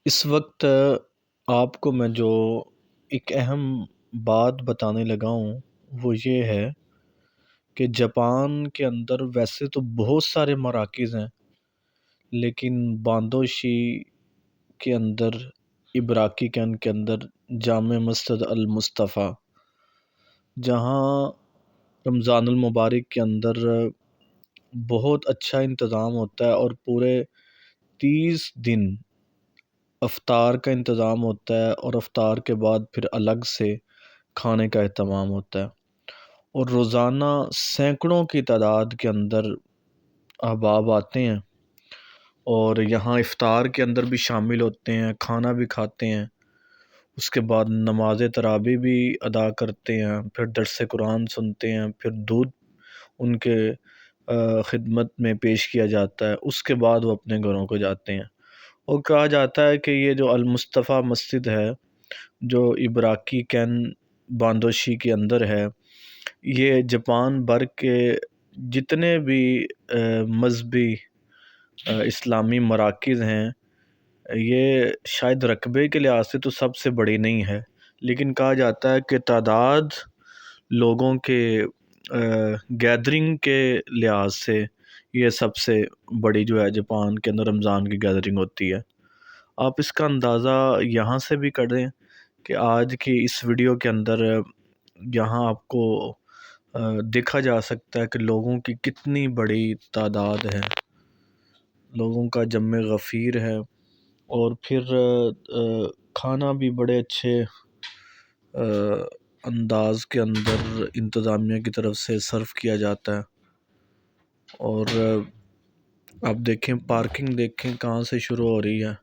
اس وقت آپ کو میں جو ایک اہم بات بتانے لگا ہوں وہ یہ ہے کہ جاپان کے اندر ویسے تو بہت سارے مراکز ہیں، لیکن باندوشی کے اندر، ابراکی کین کے اندر جامع مسجد المصطفیٰ، جہاں رمضان المبارک کے اندر بہت اچھا انتظام ہوتا ہے اور پورے 30 دن افطار کا انتظام ہوتا ہے، اور افطار کے بعد پھر الگ سے کھانے کا اہتمام ہوتا ہے، اور روزانہ سینکڑوں کی تعداد کے اندر احباب آتے ہیں اور یہاں افطار کے اندر بھی شامل ہوتے ہیں، کھانا بھی کھاتے ہیں، اس کے بعد نماز تراویح بھی ادا کرتے ہیں، پھر درس قرآن سنتے ہیں، پھر دودھ ان کے خدمت میں پیش کیا جاتا ہے، اس کے بعد وہ اپنے گھروں کو جاتے ہیں۔ اور کہا جاتا ہے کہ یہ جو المصطفیٰ مسجد ہے جو ابراکی کین باندوشی کے اندر ہے، یہ جاپان بھر کے جتنے بھی مذہبی اسلامی مراکز ہیں، یہ شاید رقبے کے لحاظ سے تو سب سے بڑی نہیں ہے، لیکن کہا جاتا ہے کہ تعداد لوگوں کے گیدرنگ کے لحاظ سے یہ سب سے بڑی جو ہے جاپان کے اندر رمضان کی گیدرنگ ہوتی ہے۔ آپ اس کا اندازہ یہاں سے بھی کریں کہ آج کی اس ویڈیو کے اندر یہاں آپ کو دیکھا جا سکتا ہے کہ لوگوں کی کتنی بڑی تعداد ہے، لوگوں کا جمع غفیر ہے، اور پھر کھانا بھی بڑے اچھے انداز کے اندر انتظامیہ کی طرف سے سرو کیا جاتا ہے۔ اور آپ دیکھیں پارکنگ، دیکھیں کہاں سے شروع ہو رہی ہے،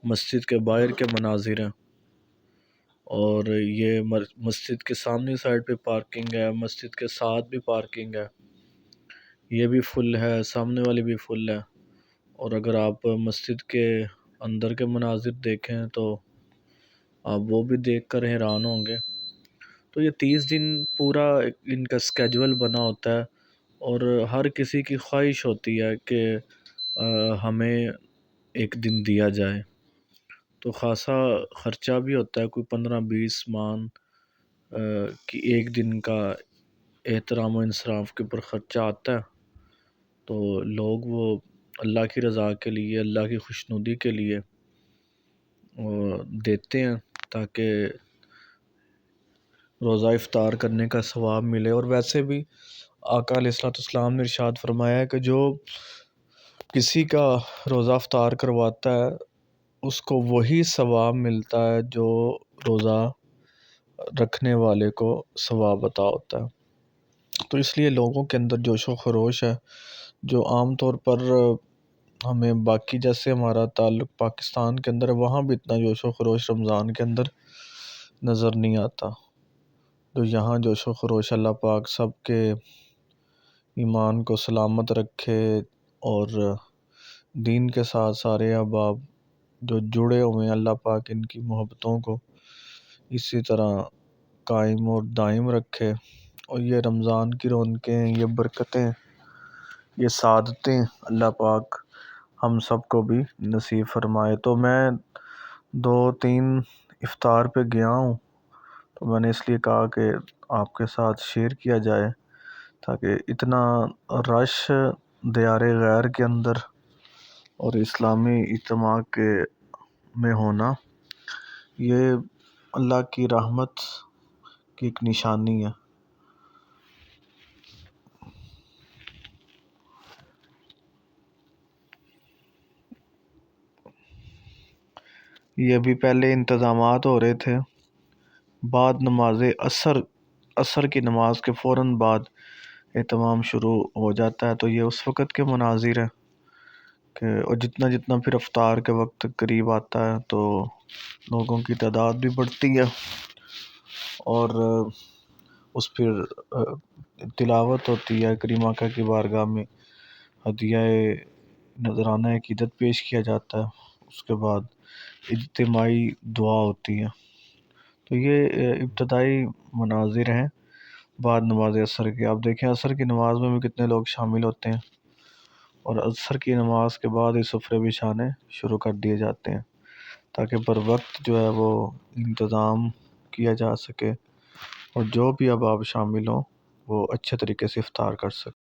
مسجد کے باہر کے مناظر ہیں، اور یہ مسجد کے سامنے سائڈ پہ پارکنگ ہے، مسجد کے ساتھ بھی پارکنگ ہے، یہ بھی فل ہے، سامنے والی بھی فل ہے۔ اور اگر آپ مسجد کے اندر کے مناظر دیکھیں تو آپ وہ بھی دیکھ کر حیران ہوں گے۔ تو یہ 30 دن پورا ان کا اسکیجول بنا ہوتا ہے، اور ہر کسی کی خواہش ہوتی ہے کہ ہمیں ایک دن دیا جائے، تو خاصا خرچہ بھی ہوتا ہے، کوئی 15-20 مان کی ایک دن کا احترام و انصراف کے اوپر خرچہ آتا ہے۔ تو لوگ وہ اللہ کی رضا کے لیے، اللہ کی خوشنودی کے لیے دیتے ہیں تاکہ روزہ افطار کرنے کا ثواب ملے۔ اور ویسے بھی آقا علیہ الصلوۃ والسلام نے ارشاد فرمایا ہے کہ جو کسی کا روزہ افطار کرواتا ہے اس کو وہی ثواب ملتا ہے جو روزہ رکھنے والے کو ثواب عطا ہوتا ہے۔ تو اس لیے لوگوں کے اندر جوش و خروش ہے، جو عام طور پر ہمیں باقی جیسے ہمارا تعلق پاکستان کے اندر ہے، وہاں بھی اتنا جوش و خروش رمضان کے اندر نظر نہیں آتا۔ تو یہاں جوش و خروش، اللہ پاک سب کے ایمان کو سلامت رکھے، اور دین کے ساتھ سارے احباب جو جڑے ہوئے ہیں، اللہ پاک ان کی محبتوں کو اسی طرح قائم اور دائم رکھے، اور یہ رمضان کی رونقیں، یہ برکتیں، یہ سعادتیں اللہ پاک ہم سب کو بھی نصیب فرمائے۔ تو میں 2-3 افطار پہ گیا ہوں، تو میں نے اس لیے کہا کہ آپ کے ساتھ شیئر کیا جائے، تاکہ اتنا رش دیار غیر کے اندر اور اسلامی اجتماع کے میں ہونا، یہ اللہ کی رحمت کی ایک نشانی ہے۔ یہ بھی پہلے انتظامات ہو رہے تھے، بعد نماز عصر کی نماز کے فوراً بعد اہتمام شروع ہو جاتا ہے۔ تو یہ اس وقت کے مناظر ہیں کہ اور جتنا جتنا پھر افطار کے وقت قریب آتا ہے تو لوگوں کی تعداد بھی بڑھتی ہے، اور اس پھر تلاوت ہوتی ہے، کریم آقا کی بارگاہ میں ہدیہ نذرانہ عقیدت پیش کیا جاتا ہے، اس کے بعد اجتماعی دعا ہوتی ہے۔ تو یہ ابتدائی مناظر ہیں بعد نماز عصر کے۔ آپ دیکھیں عصر کی نماز میں بھی کتنے لوگ شامل ہوتے ہیں، اور عصر کی نماز کے بعد ہی سفرے بچھانے شروع کر دیے جاتے ہیں تاکہ بر وقت جو ہے وہ انتظام کیا جا سکے اور جو بھی احباب شامل ہوں وہ اچھے طریقے سے افطار کر سکیں۔